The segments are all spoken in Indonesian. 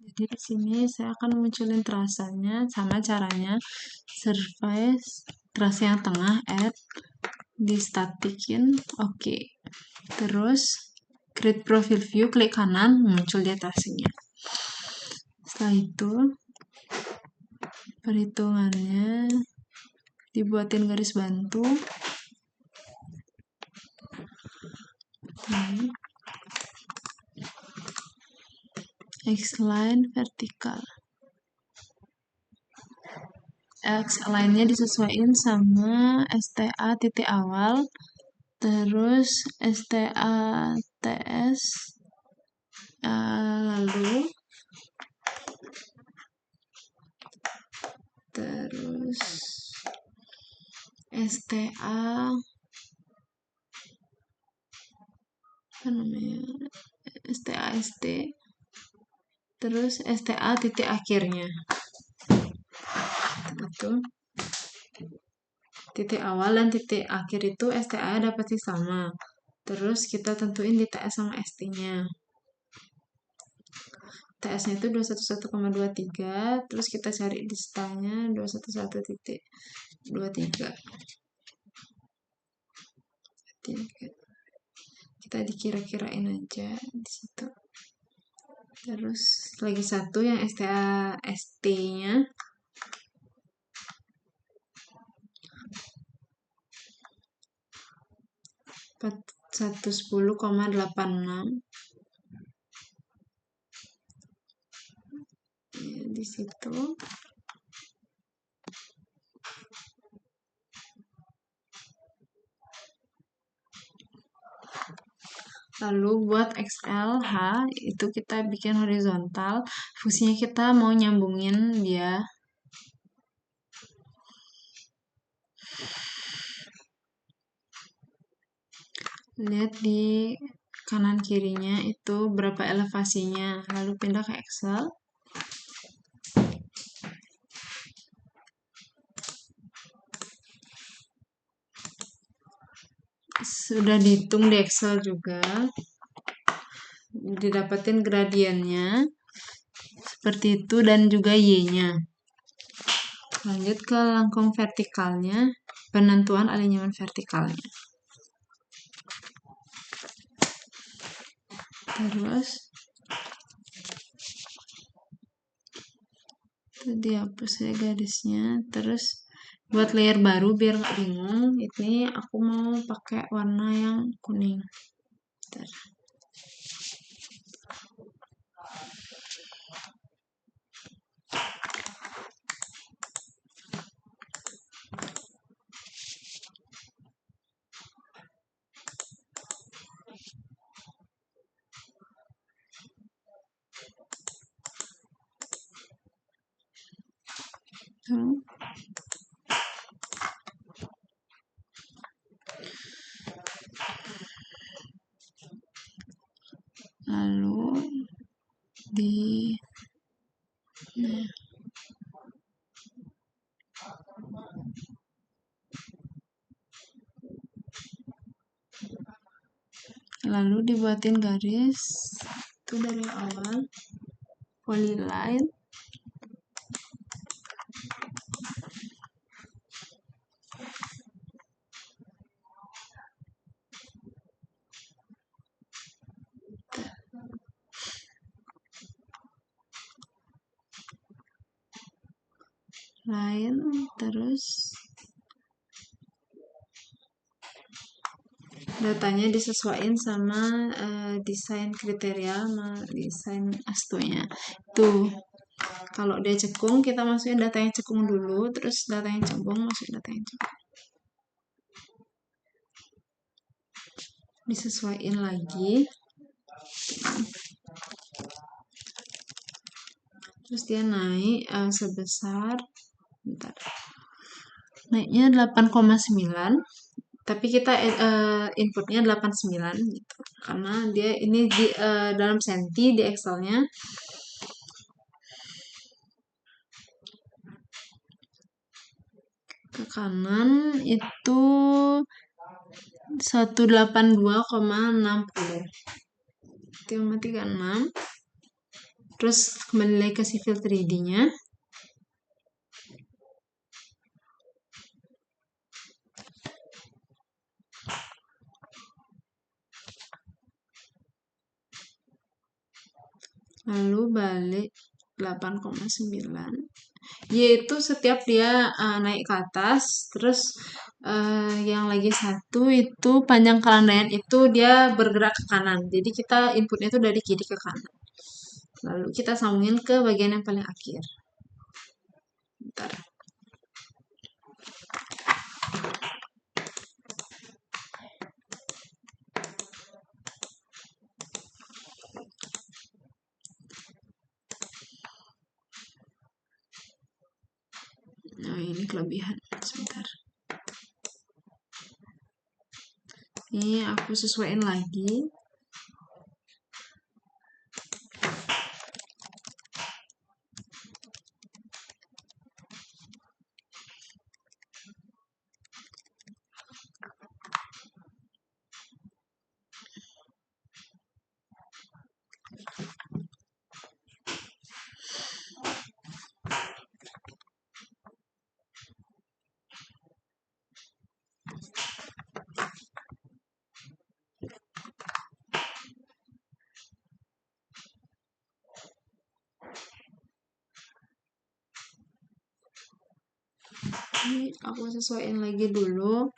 Jadi di sini saya akan munculin terasanya, sama caranya surface terasa yang tengah, add, distatikin, oke. Terus create profile view, klik kanan, muncul dia tracingnya. Setelah itu perhitungannya dibuatin garis bantu. X-line vertikal. X-line-nya disesuaikan sama STA titik awal, terus STA TS, lalu terus STA apa namanya, STA ST, terus STA titik akhirnya. Itu titik awal dan titik akhir itu STA dapat sama. Terus kita tentuin di TS sama ST-nya. TS-nya itu 211,23, terus kita cari di STA-nya 211.23. Kita dikira-kirain aja di situ. Terus lagi satu yang STA ST-nya 110,86. Ya, di situ. Lalu buat XLH itu kita bikin horizontal. Fungsinya kita mau nyambungin dia. Lihat di kanan kirinya itu berapa elevasinya. Lalu pindah ke Excel. Sudah dihitung di Excel juga. Didapatin gradiennya. Seperti itu dan juga Y-nya. Lanjut ke lengkung vertikalnya. Penentuan alinyaman vertikalnya. Terus tadi hapus ya garisnya. Terus buat layer baru biar nggak bingung, ini aku mau pakai warna yang kuning. Bentar. Lalu di lalu dibuatin garis itu dari awal, polyline, line, terus datanya disesuaikan sama desain kriteria sama desain astunya. Tuh, kalau dia cekung, kita masukin data yang cekung dulu, terus data yang cembung, masukin data yang cembung. Disesuaikan lagi. Terus dia naik sebesar, bentar, naiknya 8,9. Tapi kita inputnya 89 gitu. Karena dia ini di dalam senti di Excelnya. Ke kanan itu 182,60. 3,36. Terus kembali lagi ke Civil 3D-nya. Lalu balik 8,9. Yaitu setiap dia naik ke atas, terus yang lagi satu itu panjang kelandaian itu dia bergerak ke kanan. Jadi kita inputnya itu dari kiri ke kanan. Lalu kita sambungin ke bagian yang paling akhir. Bentar. Nah, ini kelebihan. Sebentar. Ini aku sesuaiin lagi. Ini aku sesuaiin lagi dulu.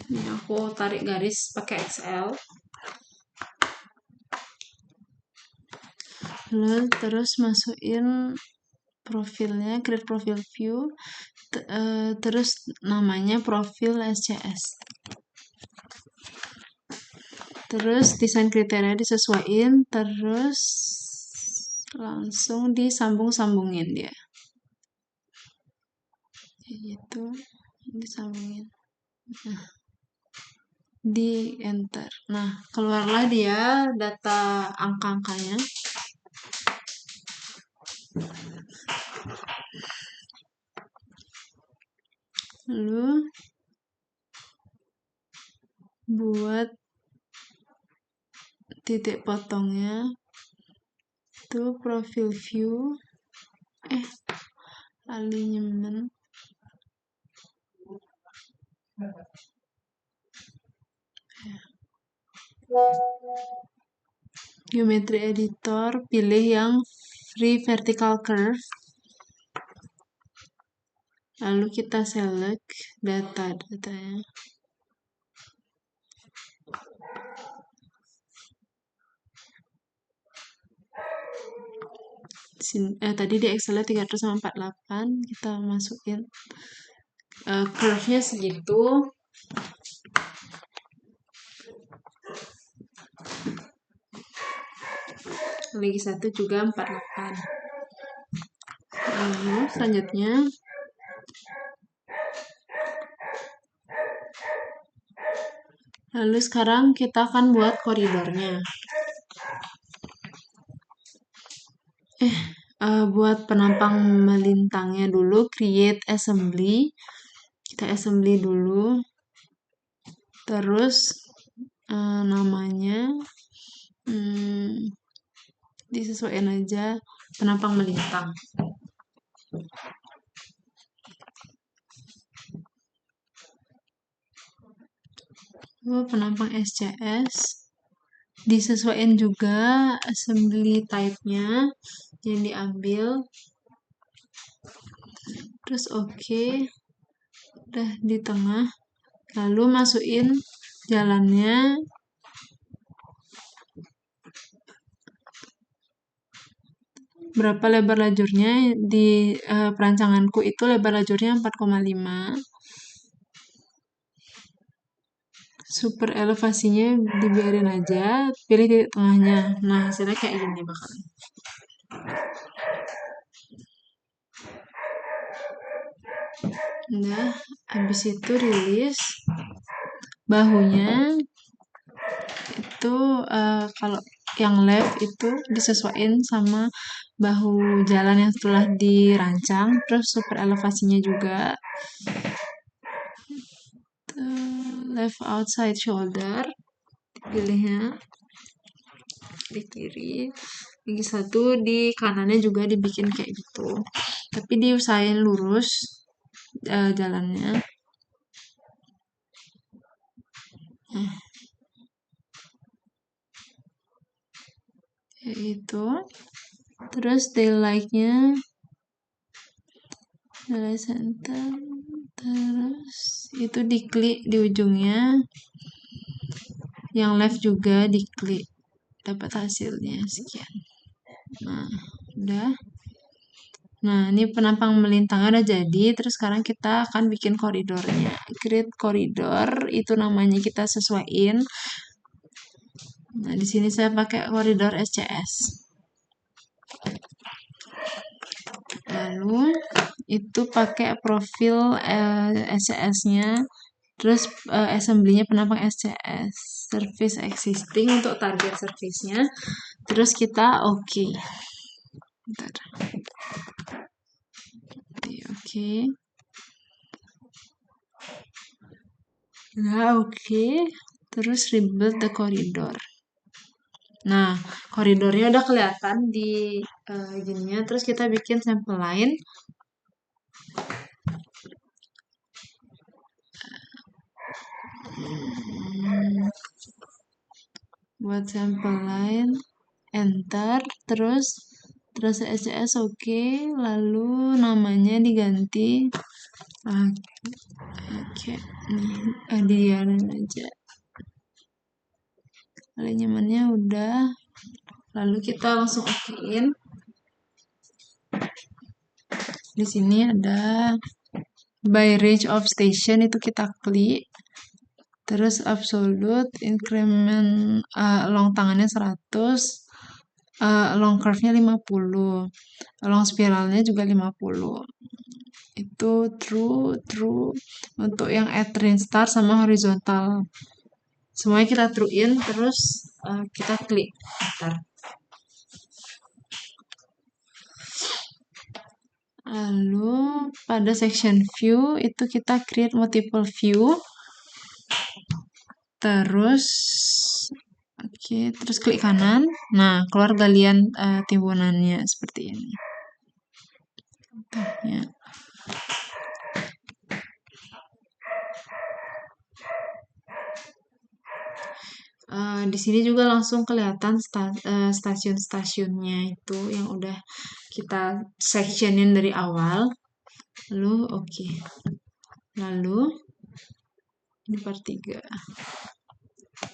Ini aku tarik garis pakai XL. Lalu terus masukin profilnya, create profile view, terus namanya profil SCS. Terus desain kriteria disesuaikan, terus langsung disambung-sambungin dia. Kayak gitu, disambungin. Nah, di enter. Nah, keluarlah dia data angka-angkanya. Lalu buat titik potongnya itu profil view alignment geometry editor, pilih yang free vertical curve, lalu kita select datanya. Tadi di Excel 348 kita masukin curve-nya segitu. Lagi satu juga 48. Lalu selanjutnya sekarang kita akan buat koridornya. Buat penampang melintangnya dulu, create assembly. Kita assembly dulu. Terus namanya disesuaikan aja penampang melintang. Penampang SCS disesuaikan juga assembly type-nya yang diambil. Terus oke. Udah di tengah. Lalu masukin jalannya. Berapa lebar lajurnya? Di perancanganku itu lebar lajurnya 4,5. super elevasinya dibiarin aja, pilih titik tengahnya. Nah, hasilnya kayak gini bakalan. Nah, habis itu rilis bahunya itu kalau yang left itu disesuaikan sama bahu jalan yang setelah dirancang, terus super elevasinya juga left outside shoulder pilihnya di kiri, gigi satu di kanannya juga dibikin kayak gitu, tapi diusahain lurus jalannya. Kayak itu. Terus daylight-nya daylight center, terus itu diklik di ujungnya, yang left juga diklik, dapat hasilnya sekian. Nah, udah. Nah, ini penampang melintang udah jadi. Terus sekarang kita akan bikin koridornya. Create koridor, itu namanya kita sesuaiin. Nah, di sini saya pakai koridor SCS. Lalu itu pakai profil SCS-nya. Terus assembly-nya penampang SCS. Service existing untuk target service-nya. Terus kita oke. Bentar. Oke. Nah, oke. Terus rebuild the corridor. Nah, koridornya udah kelihatan di gininya. Terus kita bikin sampel line. Buat sampel line, enter, terus SCS oke, lalu namanya diganti. Oke, nih diarin aja. Alinyemennya udah, lalu kita langsung okein. Di sini ada by range of station, itu kita klik. Terus absolute increment long tangannya 100, long curve-nya 50, long spiralnya juga 50. Itu true untuk yang at range start sama horizontal. Semuanya kita true-in, terus kita klik. Bentar. Lalu pada section view itu kita create multiple view. Terus terus klik kanan. Nah, keluar galian timbunannya seperti ini. Contohnya. Di sini juga langsung kelihatan stasiun-stasiunnya itu yang udah kita sectionin dari awal. Lalu oke. Lalu ini part 3.